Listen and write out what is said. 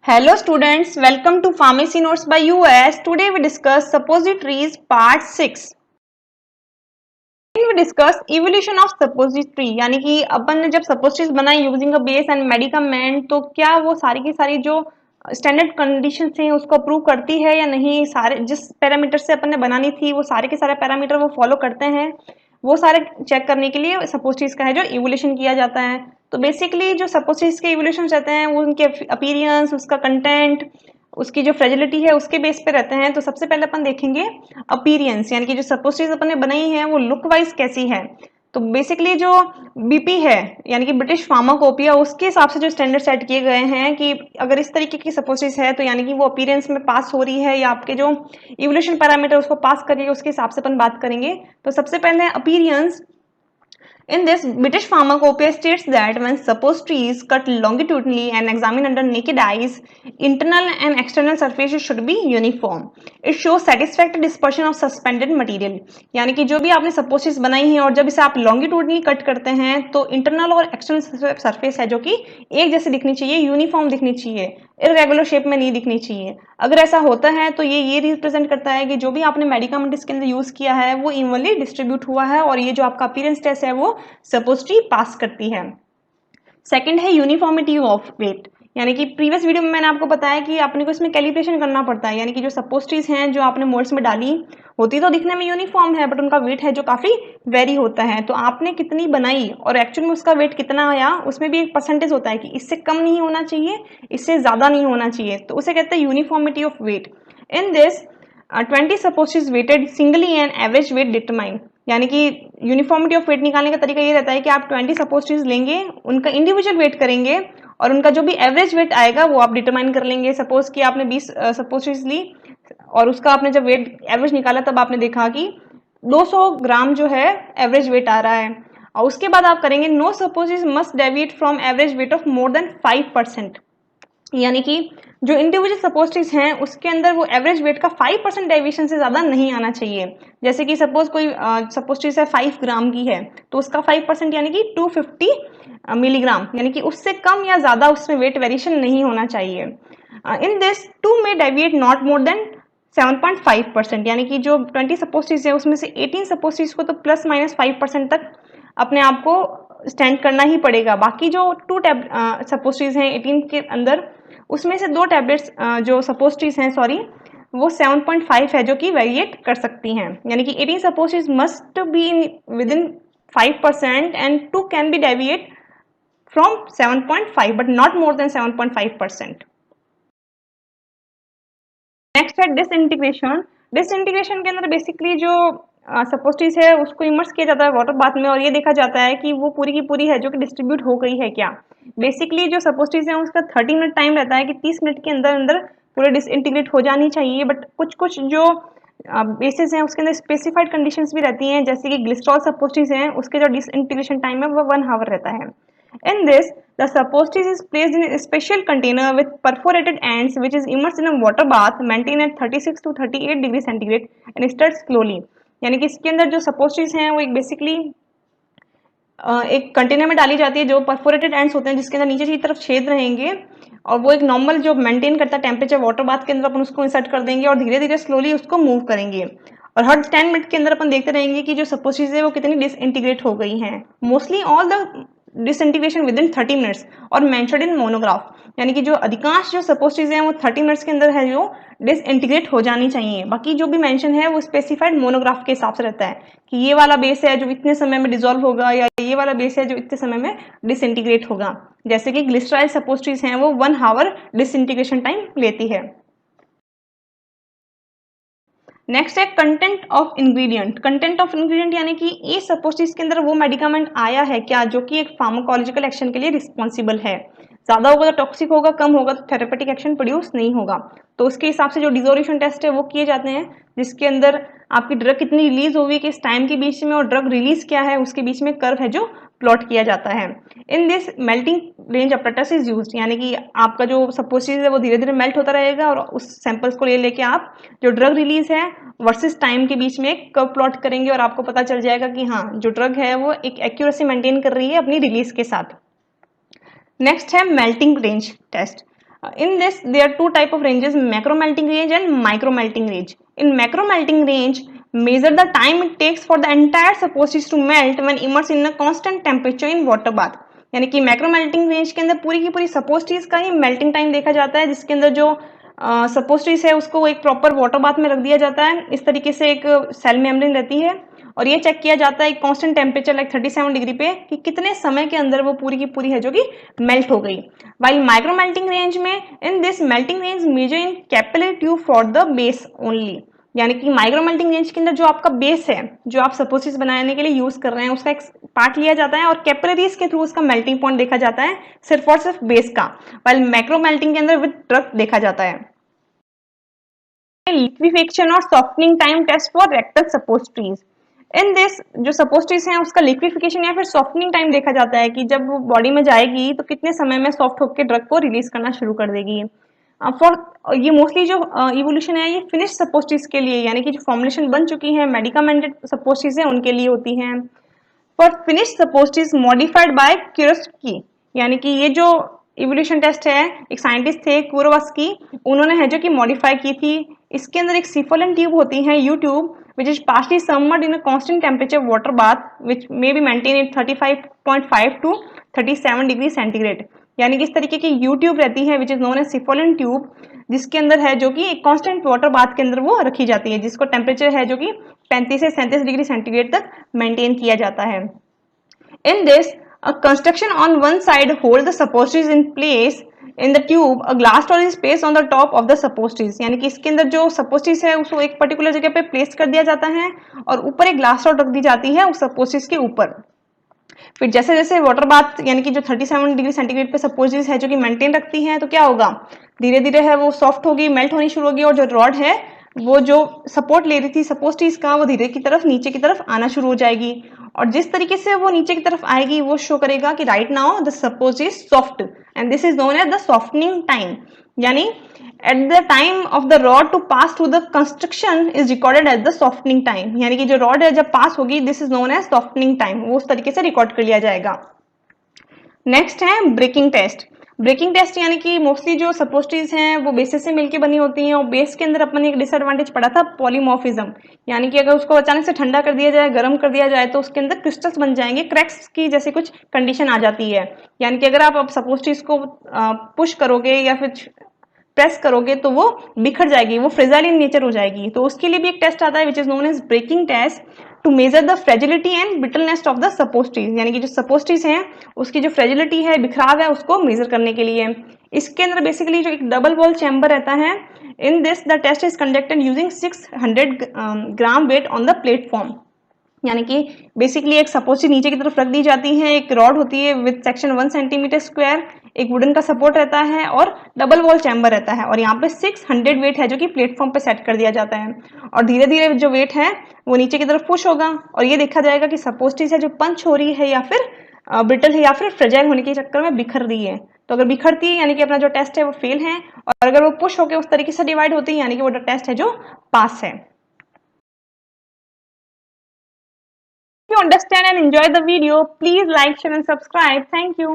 Hello students, welcome to Pharmacy Notes by US. Today we discuss suppositories part 6. We discuss evolution of suppository यानी कि अपन ने जब suppositories बनाई using a base and medicament तो क्या वो सारी की सारी जो स्टैंडर्ड कंडीशन हैं उसको अप्रूव करती है या नहीं, सारे जिस पैरामीटर से अपन ने बनानी थी वो सारे के सारे पैरामीटर वो फॉलो करते हैं, वो सारे चेक करने के लिए सपोस्टिस का है जो इवोल्यूशन किया जाता है। तो बेसिकली जो सपोस्टिस के इवोल्यूशन रहते हैं वो उनके अपीयरेंस, उसका कंटेंट, उसकी जो फ्रेजिलिटी है उसके बेस पे रहते हैं। तो सबसे पहले अपन देखेंगे अपीयरेंस यानी कि जो सपोस्टिस अपन ने बनाई है वो लुक वाइज कैसी है। तो बेसिकली जो बीपी है यानी कि ब्रिटिश फार्माकोपिया उसके हिसाब से जो स्टैंडर्ड सेट किए गए हैं कि अगर इस तरीके की सपोस्टिस है तो यानी कि वो अपीयरेंस में पास हो रही है या आपके जो इवोल्यूशन पैरामीटर उसको पास करिए उसके हिसाब से अपन बात करेंगे। तो सबसे पहले appearance. In this, British Pharmacopoeia states that when suppositories cut longitudinally and examined under naked eyes, internal and external surfaces should be uniform. It shows satisfactory dispersion of suspended material. यानी कि जो भी आपने suppositories बनाई हैं और जब इसे आप longitudinally कट करते हैं तो internal और external surface है जो कि एक जैसी दिखनी चाहिए, यूनिफॉर्म दिखनी चाहिए, इरेगुलर शेप में नहीं दिखनी चाहिए। अगर ऐसा होता है तो ये रिप्रेजेंट करता है कि जो भी आपने मेडिकामेंट इसके अंदर यूज किया है वो इवनली डिस्ट्रीब्यूट हुआ है और ये जो आपका अपीयरेंस टेस्ट है वो सपोस्टरी पास करती है। सेकंड है यूनिफॉर्मिटी ऑफ वेट, यानी कि प्रीवियस वीडियो में मैंने आपको बताया कि आपने को इसमें कैलिब्रेशन करना पड़ता है, यानी कि जो सपोस्टरीज हैं जो आपने मोल्ड्स में डाली होती तो दिखने में यूनिफॉर्म है बट उनका वेट है जो काफी वेरी होता है। तो आपने कितनी बनाई और एक्चुअल में उसका वेट कितना आया उसमें भी एक परसेंटेज होता है कि इससे कम नहीं होना चाहिए, इससे ज्यादा नहीं होना चाहिए, तो उसे कहते हैं uniformity of weight. In this 20 suppositories weighted singly and average weight determine, यानी कि यूनिफॉर्मिटी ऑफ वेट निकालने का तरीका ये रहता है कि आप 20 सपोस्टरीज लेंगे, उनका इंडिविजुअल वेट करेंगे और उनका जो भी एवरेज वेट आएगा वो आप डिटरमाइन कर लेंगे। सपोज कि आपने 20 सपोस्टरीज ली और उसका आपने जब वेट एवरेज निकाला तब आपने देखा कि 200 ग्राम जो है एवरेज वेट आ रहा है और उसके बाद आप करेंगे no suppositories must deviate from average weight of more than 5%, यानी कि जो इंडिविजुअल सपोस्टरीज हैं उसके अंदर वो एवरेज वेट का 5% डेविएशन से ज्यादा नहीं आना चाहिए। जैसे कि सपोज कोई सपोस्टरीज है 5 ग्राम की है तो उसका 5% यानी कि 250 मिलीग्राम, यानी कि उससे कम या ज्यादा उसमें वेट वेरिएशन नहीं होना चाहिए। इन दिस 2 में डेविएट नॉट मोर देन 7.5%, यानी कि जो 20 सपोस्टरीज है उसमें से 18 सपोस्टरीज को तो प्लस माइनस 5% तक अपने आप को स्टैंड करना ही पड़ेगा। बाकी जो 2 सपोस्टरीज हैं 18 के अंदर उसमें से 2 टैबलेट्स जो सपोस्टरीज हैं सॉरी वो 7.5 है जो कि वेरिएट कर सकती हैं, यानी कि 18 suppositories must be within 5% and 2 can be deviate from 7.5 but not more than 7.5%। Next है डिसइंटीग्रेशन। डिसइंटीग्रेशन के अंदर बेसिकली जो सपोस्टरीज है उसको इमर्स किया जाता है वाटर बाथ में और ये देखा जाता है कि वो पूरी की पूरी है जो कि डिस्ट्रीब्यूट हो गई है क्या। बेसिकली जो सपोस्टरीज है उसका 30 मिनट टाइम रहता है कि 30 मिनट के अंदर अंदर पूरे डिसइंटीग्रेट हो जानी चाहिए, बट कुछ कुछ जो बेसिस हैं उसके अंदर स्पेसिफाइड कंडीशंस भी रहती हैं, जैसे कि ग्लिसरॉल सपोस्टरीज हैं उसके जो डिसइंटीग्रेशन टाइम है वो 1 आवर रहता है। In this, the suppositories is placed in a special container with perforated ends which is immersed in a water bath maintained at 36 to 38 degree centigrade and stirred slowly। यानी कि इसके अंदर जो सपोस्टरीज हैं वो एक बेसिकली एक कंटेनर में डाली जाती है जो परफोरेटेड एंड्स होते हैं जिसके अंदर नीचे की तरफ छेद रहेंगे और वो एक नॉर्मल जो मेंटेन करता है टेम्परेचर वाटर बाथ के अंदर अपन उसको इंसर्ट कर देंगे और धीरे धीरे स्लोली उसको मूव करेंगे और हर 10 मिनट के अंदर अपन देखते रहेंगे कि जो सपोस्टरीज है वो कितनी डिसइंटीग्रेट हो गई हैं। Mostly all the disintegration with in 30 minutes और मेंशन्ड इन मोनोग्राफ, यानी कि जो अधिकांश जो सपोस्टरीज हैं वो 30 मिनट्स के अंदर है जो डिसइंटीग्रेट हो जानी चाहिए। बाकी जो भी मेंशन है वो स्पेसिफाइड मोनोग्राफ के हिसाब से रहता है कि ये वाला बेस है जो इतने समय में डिसॉल्व होगा या ये वाला बेस है जो इतने समय में डिसइंटीग्रेट होगा। जैसे कि ग्लिसराइल सपोस्टरीज हैं वो 1 आवर डिसइंटीग्रेशन टाइम लेती है। नेक्स्ट है content of ingredient. Content of ingredient यानी कि ये सपोस्टरीज के अंदर वो मेडिकामेंट आया है क्या जो कि एक फार्माकोलॉजिकल एक्शन के लिए रिस्पॉन्सिबल है। ज्यादा होगा तो टॉक्सिक होगा, कम होगा तो थेरेपेटिक एक्शन प्रोड्यूस नहीं होगा। तो उसके हिसाब से जो डिसोल्यूशन टेस्ट है वो किए जाते हैं जिसके अंदर आपकी ड्रग कितनी रिलीज हुई कि इस टाइम के बीच में और ड्रग रिलीज क्या है उसके बीच में कर्व है जो प्लॉट किया जाता है। In this melting range apparatus is used, यानी कि आपका जो सपोस्टरीज है वो धीरे धीरे मेल्ट होता रहेगा और उस सैंपल्स को ले लेके आप जो ड्रग रिलीज है वर्सेस टाइम के बीच में एक कर्व प्लॉट करेंगे और आपको पता चल जाएगा कि हाँ जो ड्रग है वो एक एक्यूरेसी मेंटेन कर रही है अपनी रिलीज के साथ। नेक्स्ट है melting range test. In this, there are two type of ranges, macro melting range and micro melting range. In macro melting range, measure the time it takes for the entire suppositories to melt when immersed in a constant temperature in water bath. यानी कि macro melting range के अंदर पूरी की पूरी सपोस्ट्रीज का ही melting time देखा जाता है, जिसके अंदर जो सपोस्ट्रीज है उसको एक प्रॉपर वाटर बाथ में रख दिया जाता है। इस तरीके से एक सेल मेम्ब्रेन रहती है और ये चेक किया जाता है कांस्टेंट टेम्परेचर लाइक 37 डिग्री पे कि कितने समय के अंदर वो पूरी की पूरी है जो कि मेल्ट हो गई। वाइल माइक्रो मेल्टिंग रेंज में, in this melting range measure in capillary tube for the base only. यानी कि माइक्रो मेल्टिंग रेंज के अंदर जो आपका बेस है, जो आप सपोसिस बनाने के लिए यूज कर रहे हैं, उसका एक पार्ट लिया जाता है और कैपिलरीज के थ्रू उसका मेल्टिंग पॉइंट देखा जाता है सिर्फ और सिर्फ बेस का। वाइल मैक्रो मेल्टिंग के अंदर विद ड्रग देखा जाता है। लिक्विफिकेशन और softening time test for rectal suppositories. In this जो सपोस्ट्रीज हैं उसका लिक्विफिकेशन या फिर सॉफ्टनिंग टाइम देखा जाता है कि जब वो बॉडी में जाएगी तो कितने समय में सॉफ्ट होकर ड्रग को रिलीज करना शुरू कर देगी। फॉर ये मोस्टली जो इवोल्यूशन है ये फिनिश सपोस्ट्रीज के लिए, यानी कि जो फॉर्मुलेशन बन चुकी है मेडिकामेंटेड सपोस्ट्रीज है उनके लिए होती हैं। फॉर फिनिश सपोस्ट्रीज मॉडिफाइड बाय क्यूरोस्की, यानी कि ये जो इवोल्यूशन टेस्ट है एक साइंटिस्ट थे क्यूरोवस्की, उन्होंने है जो कि मॉडिफाई की थी। इसके अंदर एक सिफोलन ट्यूब होती है you tube which is partially submerged in a constant temperature water bath which may be maintained at 35.5 to 37 degree centigrade. यानी कि इस तरीके की यू ट्यूब रहती है which is known as siphon tube, जिसके अंदर है जो कि एक कांस्टेंट वाटर बाथ के अंदर वो रखी जाती है, जिसको टेम्परेचर है जो कि 35 से 37 डिग्री सेंटीग्रेड तक मेंटेन किया जाता है। In this a construction on one side hold the suppositories in place in the tube, a glass door is placed on the top of the suppositories। यानी कि इसके अंदर जो सपोस्ट्रीज है उसको एक पर्टिकुलर जगह पे प्लेस कर दिया जाता है और ऊपर एक ग्लास डोर रख दी जाती है उस सपोस्ट्रीज के ऊपर। फिर जैसे जैसे वाटर बाथ यानी कि जो 37 डिग्री सेंटीग्रेड पे सपोस्ट्रीज है जो कि मेंटेन रखती है तो क्या होगा, धीरे धीरे है वो सॉफ्ट होगी, मेल्ट होनी शुरू होगी और जो रॉड है वो जो सपोर्ट ले रही थी सपोस्ट्रीज का वो धीरे की तरफ नीचे की तरफ आना शुरू हो जाएगी और जिस तरीके से वो नीचे की तरफ आएगी वो शो करेगा कि right now the suppositories soft and this is known as the softening time. यानी at the time of the rod to pass through the construction is recorded as the softening time. यानी कि जो rod है जब pass होगी this is known as softening time, वो उस तरीके से रिकॉर्ड कर लिया जाएगा। नेक्स्ट है ब्रेकिंग टेस्ट। ब्रेकिंग टेस्ट यानी कि मोस्टली जो सपोस्ट्रीज हैं वो बेसिस से मिलकर बनी होती हैं और बेस के अंदर अपन ने एक डिसएडवांटेज पढ़ा था पॉलीमॉर्फिज्म, यानी कि अगर उसको अचानक से ठंडा कर दिया जाए, गर्म कर दिया जाए तो उसके अंदर क्रिस्टल्स बन जाएंगे, क्रैक्स की जैसी कुछ कंडीशन आ जाती है। यानी कि अगर आप सपोस्ट्रीज को पुश करोगे या फिर प्रेस करोगे तो वो बिखर जाएगी, वो फ्रेजाइल इन नेचर हो जाएगी। तो उसके लिए भी एक टेस्ट आता है which is known as breaking test to measure the fragility and brittleness of the suppositories. यानी कि जो सपोस्ट्रीज हैं उसकी जो फ्रेजिलिटी है, बिखराव है, उसको मेजर करने के लिए इसके अंदर बेसिकली जो एक डबल वॉल चैम्बर रहता है। In this the test is conducted using 600 gram weight on the platform. यानी कि बेसिकली एक सपोस्ट्री नीचे की तरफ रख दी जाती है, एक रॉड होती है विद सेक्शन 1 सेंटीमीटर स्क्वायर, एक वुडन का सपोर्ट रहता है और डबल वॉल चैम्बर रहता है और यहाँ पे 600 वेट है जो कि प्लेटफॉर्म पे सेट कर दिया जाता है और धीरे धीरे जो वेट है वो नीचे की तरफ पुश होगा और ये देखा जाएगा कि सपोस्ट्री है जो पंच हो रही है या फिर ब्रिटल है या फिर फ्रेजाइल होने के चक्कर में बिखर रही है। तो अगर बिखरती है यानी कि अपना जो टेस्ट है वो फेल है और अगर वो पुश होकर उस तरीके से डिवाइड होती है यानी कि वो टेस्ट है जो पास है। If you understand and enjoy the video, please like, share and subscribe. Thank you.